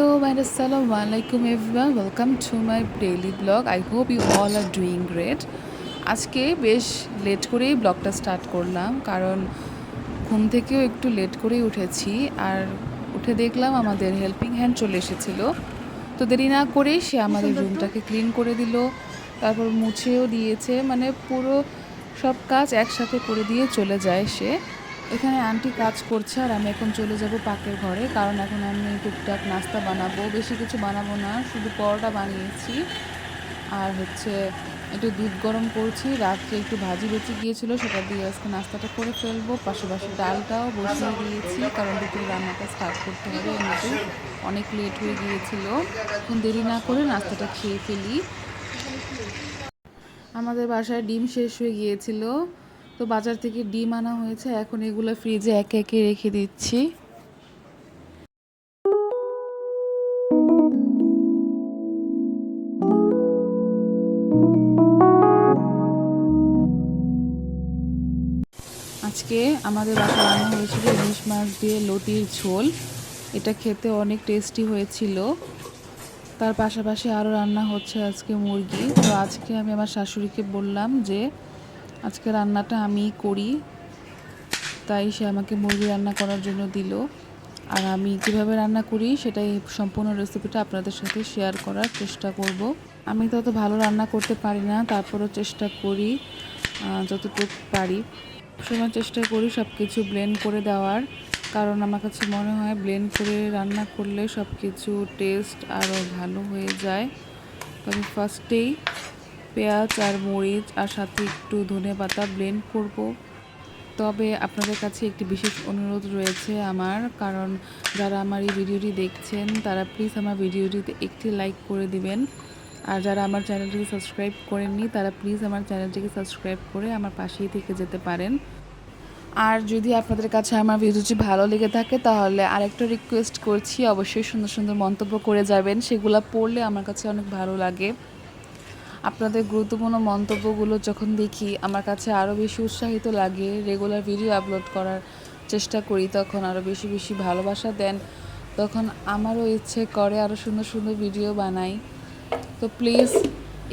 Hello and Assalamualaikum everyone. Welcome to my daily blog. I hope you all are doing great. আজকে বেশ late করেই ব্লগটা start করলাম কারণ ঘুম থেকেও একটু লেট করেই উঠেছি আর উঠে দেখলাম আমাদের হেল্পিং হ্যান্ড চলে এসেছিল। তো দেরি না করেই সে আমাদের রুমটাকে ক্লিন করে দিল, তারপর মুছেও দিয়েছে, মানে পুরো সব কাজ একসাথে করে দিয়ে চলে যায় সে। এখানে আন্টি কাজ করছে আর আমি এখন চলে যাব পাকের ঘরে, কারণ এখন আমি টুকটাক নাস্তা বানাবো। বেশি কিছু বানাবো না, শুধু পরোটা বানিয়েছি আর একটু দুধ গরম করছি। রাত্রে একটু ভাজি বেঁচে গিয়েছিল, সেটা দিয়ে আজকে নাস্তাটা করে ফেলবো। পাশাপাশি ডালটাও বসিয়ে দিয়েছি কারণ দুপুরে রান্নাটা স্টার্ট করতে হবে, এমনিতেও অনেক লেট হয়ে গিয়েছিল। এখন দেরি না করে নাস্তাটা খেয়ে ফেলি। আমাদের বাসায় ডিম শেষ হয়ে গিয়েছিল, তো বাজার থেকে ডিম আনা হয়েছে। এখন এগুলো ফ্রিজে একে একে রেখে দিচ্ছি। আজকে আমাদের বাসায় রান্না হয়েছিল ইলিশ মাছ দিয়ে লতির ঝোল। এটা খেতে অনেক টেস্টি হয়েছিল। তার পাশাপাশি আরও রান্না হচ্ছে আজকে মুরগি। তো আজকে আমি আমার শাশুড়িকে বললাম যে আজকে রান্নাটা আমিই করি, তাই সে আমাকে মুরগি রান্না করার জন্য দিল। আর আমি কীভাবে রান্না করি সেটাই সম্পূর্ণ রেসিপিটা আপনাদের সাথে শেয়ার করার চেষ্টা করব। আমি তত ভালো রান্না করতে পারি না, তারপরও চেষ্টা করি যতটুকু পারি। সবসময় চেষ্টা করি সব কিছু ব্লেন্ড করে দেওয়ার, কারণ আমার কাছে মনে হয় ব্লেন্ড করে রান্না করলে সব কিছু টেস্ট আরও ভালো হয়ে যায়। তো আমি ফার্স্টেই পেঁয়াজ আর মরিচ আর সাথে একটু ধনেপাতা ব্লেন্ড করব। তবে আপনাদের কাছে একটি বিশেষ অনুরোধ রয়েছে আমার, কারণ যারা আমার এই ভিডিওটি দেখছেন তারা প্লিজ আমার ভিডিওটিতে একটি লাইক করে দিবেন। আর যারা আমার চ্যানেলটিকে সাবস্ক্রাইব করেননি তারা প্লিজ আমার চ্যানেলটিকে সাবস্ক্রাইব করে আমার পাশেই থেকে যেতে পারেন। আর যদি আপনাদের কাছে আমার ভিডিওটি ভালো লেগে থাকে তাহলে আরেকটা রিকোয়েস্ট করছি, অবশ্যই সুন্দর সুন্দর মন্তব্য করে যাবেন। সেগুলো পড়লে আমার কাছে অনেক ভালো লাগে। আপনাদের গুরুত্বপূর্ণ মন্তব্যগুলো যখন দেখি আমার কাছে আরও বেশি উৎসাহিত লাগে। রেগুলার ভিডিও আপলোড করার চেষ্টা করি, তখন আরও বেশি বেশি ভালোবাসা দেন, তখন আমারও ইচ্ছে করে আরও সুন্দর সুন্দর ভিডিও বানাই। তো প্লিজ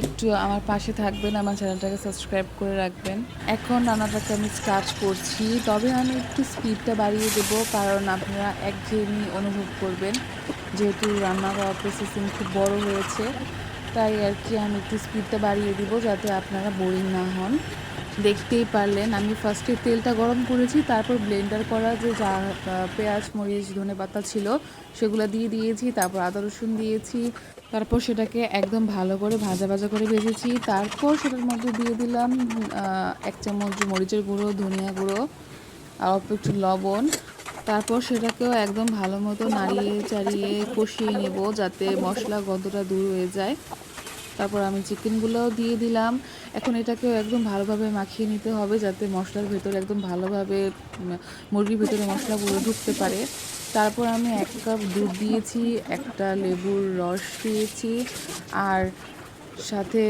একটু আমার পাশে থাকবেন, আমার চ্যানেলটাকে সাবস্ক্রাইব করে রাখবেন। এখন রান্নাটাকে আমি স্টার্ট করছি, তবে আমি একটু স্পিডটা বাড়িয়ে দেবো কারণ আপনারা একঘেয়েমি অনুভব করবেন, যেহেতু রান্না করার প্রসেসিং খুব বড় হয়েছে। তাই আর কি আমি একটু স্পিডটা বাড়িয়ে দিব যাতে আপনারা বোরিং না হন। দেখতেই পারলেন আমি ফার্স্টে তেলটা গরম করেছি, তারপর ব্লেন্ডার করা যে যা পেঁয়াজ মরিচ ধনেপাতা ছিল সেগুলো দিয়ে দিয়েছি, তারপর আদা রসুন দিয়েছি, তারপর সেটাকে একদম ভালো করে ভাজা ভাজা করে ভেজেছি। তারপর সেটার মধ্যে দিয়ে দিলাম 1 চামচ মরিচের গুঁড়ো, ধনিয়া গুঁড়ো আর অল্প একটু লবণ। তারপর সেটাকেও একদম ভালো মতো নাড়িয়ে চাড়িয়ে কষিয়ে নেব যাতে মশলা গন্ধটা দূর হয়ে যায়। তারপর আমি চিকেনগুলোও দিয়ে দিলাম। এখন এটাকেও একদম ভালোভাবে মাখিয়ে নিতে হবে যাতে মশলার ভেতরে একদম ভালোভাবে মুরগির ভেতরে মশলাগুলো ঢুকতে পারে। তারপর আমি 1 কাপ দুধ দিয়েছি, একটা লেবুর রস দিয়েছি, আর সাথে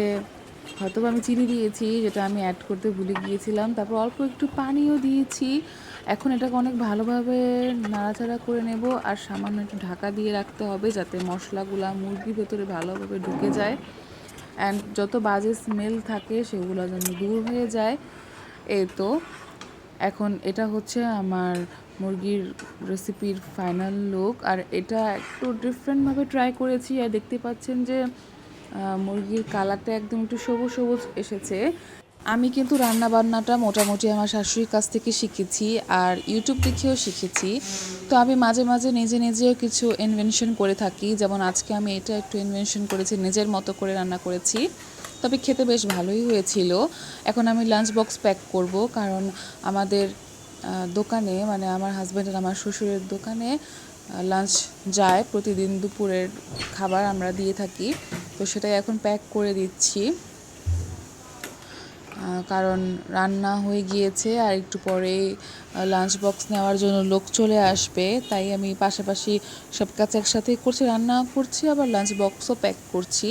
হয়তোবা আমি চিনি দিয়েছি যেটা আমি অ্যাড করতে ভুলে গিয়েছিলাম। তারপর অল্প একটু পানিও দিয়েছি। এখন এটাকে অনেক ভালোভাবে নাড়াচাড়া করে নেব আর সামান্য একটু ঢাকা দিয়ে রাখতে হবে যাতে মশলাগুলা মুরগির ভেতরে ভালোভাবে ঢুকে যায় অ্যান্ড যত বাজে স্মেল থাকে সেগুলো যেন দূর হয়ে যায়। এই তো এখন এটা হচ্ছে আমার মুরগির রেসিপির ফাইনাল লুক। আর এটা একটু ডিফারেন্টভাবে ট্রাই করেছি, আর দেখতে পাচ্ছেন যে মুরগির কালারটা একদম একটু সবুজ সবুজ এসেছে। আমি কিন্তু রান্নাবান্নাটা মোটামুটি আমার শাশুড়ির কাছ থেকে শিখেছি আর ইউটিউব দেখেও শিখেছি। তো আমি মাঝে মাঝে নিজে নিজেও কিছু ইনভেনশন করে থাকি, যেমন আজকে আমি এটা একটু ইনভেনশন করেছি, নিজের মতো করে রান্না করেছি, তবে খেতে বেশ ভালোই হয়েছিল। এখন আমি লাঞ্চ বক্স প্যাক করব, কারণ আমাদের দোকানে, মানে আমার হাজব্যান্ড আর আমার শ্বশুরের দোকানে লাঞ্চ যায়, প্রতিদিন দুপুরের খাবার আমরা দিয়ে থাকি। তো সেটাই এখন প্যাক করে দিচ্ছি, কারণ রান্না হয়ে গিয়েছে আর একটু পরেই লাঞ্চ বক্স নেওয়ার জন্য লোক চলে আসবে। তাই আমি পাশাপাশি সব কাজ একসাথেই করছি, রান্না করছি আবার লাঞ্চ বক্সও প্যাক করছি।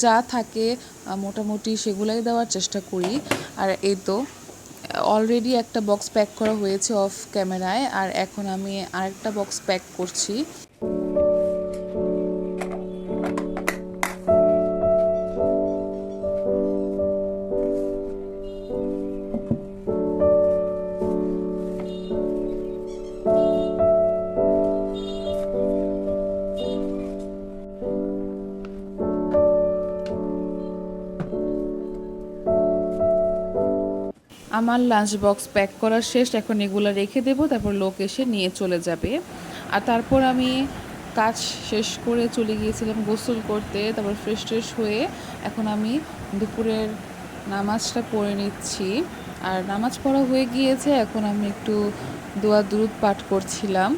যা থাকে মোটামুটি সেগুলাই দেওয়ার চেষ্টা করি। আর এই তো অলরেডি একটা বক্স প্যাক করা হয়েছে অফ ক্যামেরায়, আর এখন আমি আরেকটা বক্স প্যাক করছি। আমার লাঞ্চ বক্স প্যাক করা শেষ, এখন এগুলো রেখে দেবো, তারপর লোক এসে নিয়ে চলে যাবে। আর তারপর আমি কাজ শেষ করে চলে গিয়েছিলাম গোসল করতে, তারপর ফ্রেশ ট্রেশ হয়ে এখন আমি দুপুরের নামাজটা পড়ে নিচ্ছি। আর নামাজ পড়া হয়ে গিয়েছে, এখন আমি একটু দোয়া দুরুদ পাঠ করছিলাম।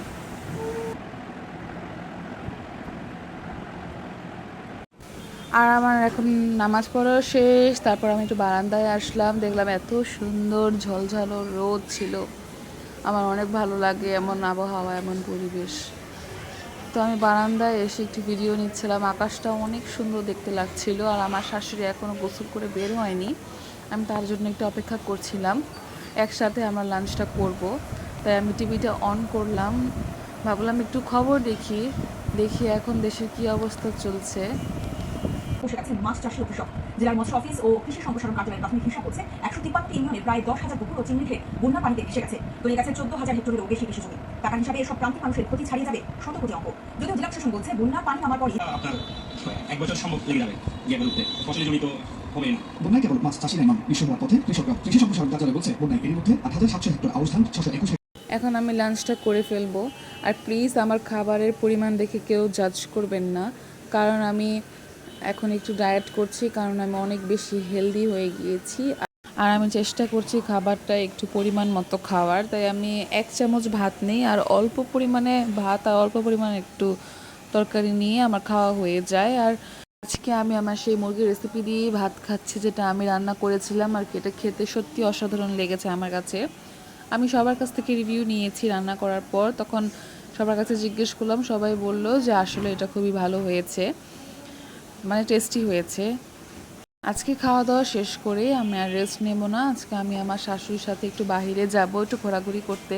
আর আমার এখন নামাজ পড়া শেষ, তারপর আমি একটু বারান্দায় আসলাম, দেখলাম এত সুন্দর ঝলঝালো রোদ ছিল। আমার অনেক ভালো লাগে এমন আবহাওয়া, এমন পরিবেশ। তো আমি বারান্দায় এসে একটু ভিডিও নিচ্ছিলাম, আকাশটা অনেক সুন্দর দেখতে লাগছিল। আর আমার শাশুড়ি এখনও গোসল করে বের হয়নি, আমি তার জন্য একটু অপেক্ষা করছিলাম, একসাথে আমরা লাঞ্চটা করব। তাই আমি টিভিটা অন করলাম, ভাবলাম একটু খবর দেখি দেখি এখন দেশের কী অবস্থা চলছে। বসে গেছে মাছ চাষী ও কৃষক। জেলার মৎস্য অফিস ও কৃষি সম্প্রসারণ কার্যালয়ের প্রাথমিক হিসাব হচ্ছে 153টি ইউনিয়নে প্রায় 10,000 পুকুর ও চিংড়ি খেত বন্যা পানিতে ভেসে গেছে। তৈরি গেছে 14,000 হেক্টরেরও বেশি কৃষি জমি। টাকার হিসাবে এসব প্রান্তিক মানুষের ক্ষতি ছাড়িয়ে যাবে শত কোটি অঙ্ক। যদিও জেলা প্রশাসন বলছে বন্যা পানি নামার পরই আপনার 1 বছর সম্ভব লেগে যাবে ইয়েগুলো উঠতে, ফসলি জমি তো হবে না। বন্যায় কেবল মাছ চাষিরাই নন, বিশ্ব হওয়ার পথে কৃষকরা। কৃষি সম্প্রসারণ কার্যালয় বলছে বন্যায় এরই মধ্যে 8,700 হেক্টর আউশ ধান, 621। এখন আমি লাঞ্চটা করে ফেলবো। আর প্লিজ আমার খাবারের পরিমাণ দেখে কেউ জাজ করবেন না, কারণ আমি এখন একটু ডায়েট করছি, কারণ আমি অনেক বেশি হেলদি হয়ে গিয়েছি। আর আমি চেষ্টা করছি খাবারটা একটু পরিমাণ মতো খাওয়ার। তাই আমি 1 চামচ ভাত নেই, আর অল্প পরিমাণে ভাত আর অল্প পরিমাণে একটু তরকারি নিয়ে আমার খাওয়া হয়ে যায়। আর আজকে আমি আমার সেই মুরগির রেসিপি দিয়ে ভাত খাচ্ছি, যেটা আমি রান্না করেছিলাম। আর এটা খেতে সত্যি অসাধারণ লেগেছে আমার কাছে। আমি সবার কাছ থেকে রিভিউ নিয়েছি রান্না করার পর, তখন সবার কাছে জিজ্ঞেস করলাম, সবাই বলল যে আসলে এটা খুবই ভালো হয়েছে, মানে টেস্টি হয়েছে। আজকে খাওয়া দাওয়া শেষ করে আমি আর রেস্ট নেব না, আজকে আমি আমার শাশুড়ির সাথে একটু বাইরে যাব, একটু ঘোরাঘুরি করতে,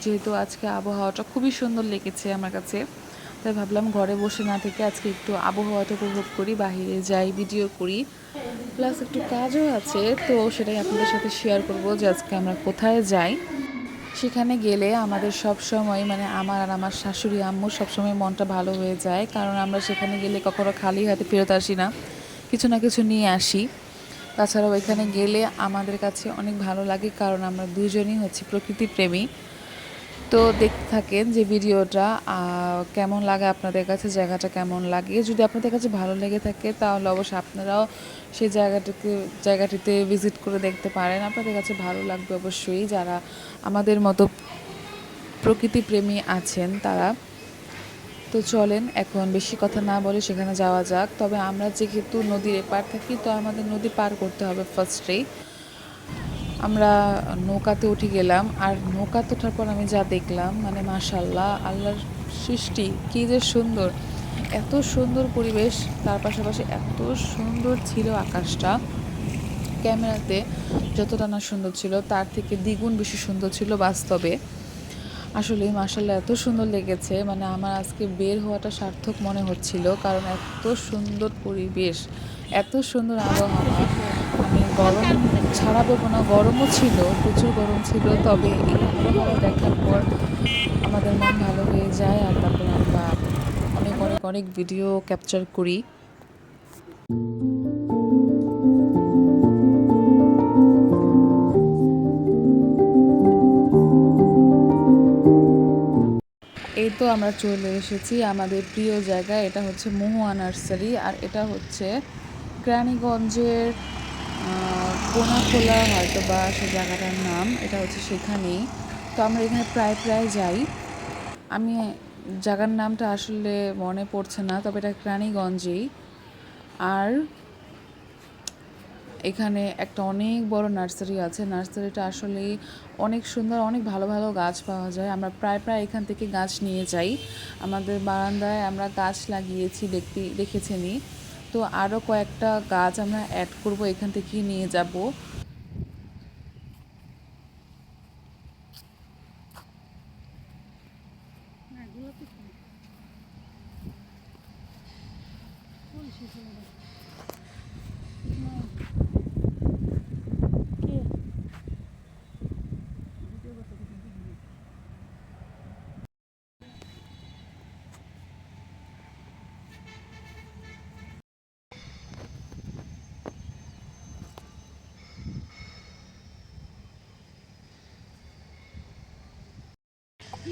যেহেতু আজকে আবহাওয়াটা খুবই সুন্দর লেগেছে আমার কাছে। তাই ভাবলাম ঘরে বসে না থেকে আজকে একটু আবহাওয়াটা উপভোগ করি, বাইরে যাই, ভিডিও করি, প্লাস একটু কাজও আছে, তো সেটাই আপনাদের সাথে শেয়ার করব যে আজকে আমরা কোথায় যাই। সেখানে গেলে আমাদের সব সময়, মানে আমার আর আমার শাশুড়ি আম্মুর সবসময় মনটা ভালো হয়ে যায়, কারণ আমরা সেখানে গেলে কখনো খালি হাতে ফেরত আসি না, কিছু না কিছু নিয়ে আসি। তাছাড়াও এখানে গেলে আমাদের কাছে অনেক ভালো লাগে, কারণ আমরা দুজনই হচ্ছে প্রকৃতিপ্রেমী। তো দেখতে থাকেন যে ভিডিওটা কেমন লাগে আপনাদের কাছে, জায়গাটা কেমন লাগে। যদি আপনাদের কাছে ভালো লেগে থাকে তাহলে অবশ্যই আপনারাও সেই জায়গাটিতে ভিজিট করে দেখতে পারেন, আপনাদের কাছে ভালো লাগবে অবশ্যই। যারা আমাদের মতো প্রকৃতিপ্রেমী আছেন তারা। তো চলেন এখন বেশি কথা না বলে সেখানে যাওয়া যাক। তবে আমরা যেহেতু নদীর এপার থাকি, তো আমাদের নদী পার করতে হবে ফার্স্টেই। আমরা নৌকাতে উঠে গেলাম, আর নৌকাতে ওঠার পর আমি যা দেখলাম, মানে মাশাআল্লাহ, আল্লাহর সৃষ্টি কী যে সুন্দর, এত সুন্দর পরিবেশ। তার পাশাপাশি এত সুন্দর ছিল আকাশটা, ক্যামেরাতে যতটা না সুন্দর ছিল তার থেকে দ্বিগুণ বেশি সুন্দর ছিল বাস্তবে। আসলে মাশাআল্লাহ এত সুন্দর লেগেছে, মানে আমার আজকে বের হওয়াটা সার্থক মনে হচ্ছিল, কারণ এত সুন্দর পরিবেশ, এত সুন্দর আবহাওয়া। আমি গরম ছাড়া বলবো না, গরমও ছিল, প্রচুর গরম ছিল, তবে এই আবহাওয়া দেখার পর আমাদের মন ভালো হয়ে যায়। আর তারপর আমরা অনেক অনেক অনেক ভিডিও ক্যাপচার করি। এই তো আমরা চলে এসেছি আমাদের প্রিয় জায়গায়, এটা হচ্ছে মহুয়া নার্সারি, আর এটা হচ্ছে কেরানীগঞ্জের কোনাখোলা হয়তো বা সে জায়গাটার নাম, এটা হচ্ছে সেখানেই। তো আমরা এখানে প্রায় প্রায় যাই। আমি জায়গার নামটা আসলে মনে পড়ছে না, তবে এটা কেরানীগঞ্জেই। আর এখানে একটা অনেক বড় নার্সারি আছে, নার্সারিটা আসলেই অনেক সুন্দর, অনেক ভালো ভালো গাছ পাওয়া যায়। আমরা প্রায় প্রায় এখান থেকে গাছ নিয়ে যাই। আমাদের বারান্দায় আমরা গাছ লাগিয়েছি, দেখেছেনই। তো আরও কয়েকটা গাছ আমরা অ্যাড করব, এখান থেকেই নিয়ে যাব। লাল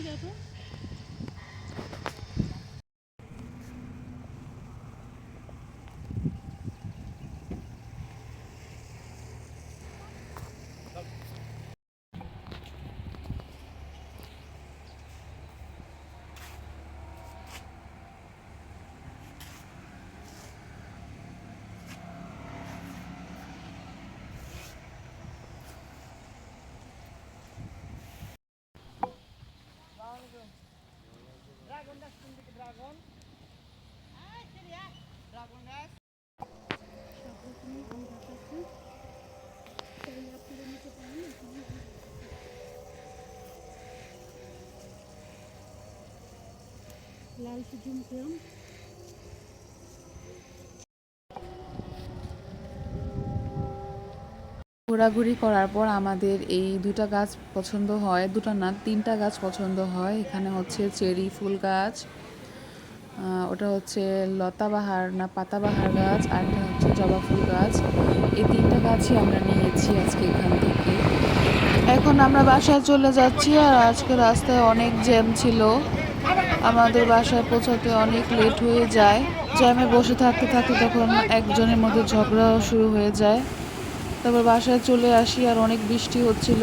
সুজুম কেম ঘোরাঘুরি করার পর আমাদের এই দুটা গাছ পছন্দ হয়, দুটা না 3টা গাছ পছন্দ হয়। এখানে হচ্ছে চেরি ফুল গাছ, ওটা হচ্ছে লতাবাহার না পাতাবাহার গাছ, আর একটা হচ্ছে জবা ফুল গাছ। এই 3টা গাছই আমরা নিয়েছি আজকে এখান থেকে। এখন আমরা বাসায় চলে যাচ্ছি, আর আজকে রাস্তায় অনেক জ্যাম ছিল, আমাদের বাসায় পৌঁছাতে অনেক লেট হয়ে যায়। জ্যামে বসে থাকতে থাকতে তখন একজনের মধ্যে ঝগড়াও শুরু হয়ে যায়। তারপর বাসায় চলে আসি, আর অনেক বৃষ্টি হচ্ছিল।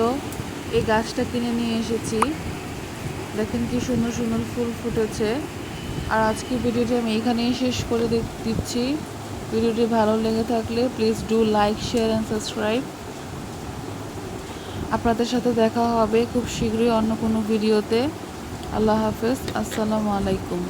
এই গাছটা কিনে নিয়ে এসেছি, দেখেন কি সুন্দর সুন্দর ফুল ফুটেছে। আর আজকে ভিডিওটি আমি এখানেই শেষ করে দিচ্ছি। ভিডিওটি ভালো লেগে থাকলে please do like, share and subscribe. আপনাদের সাথে দেখা হবে খুব শীঘ্রই অন্য কোনো ভিডিওতে। আল্লাহ হাফেজ, আসসালামু আলাইকুম।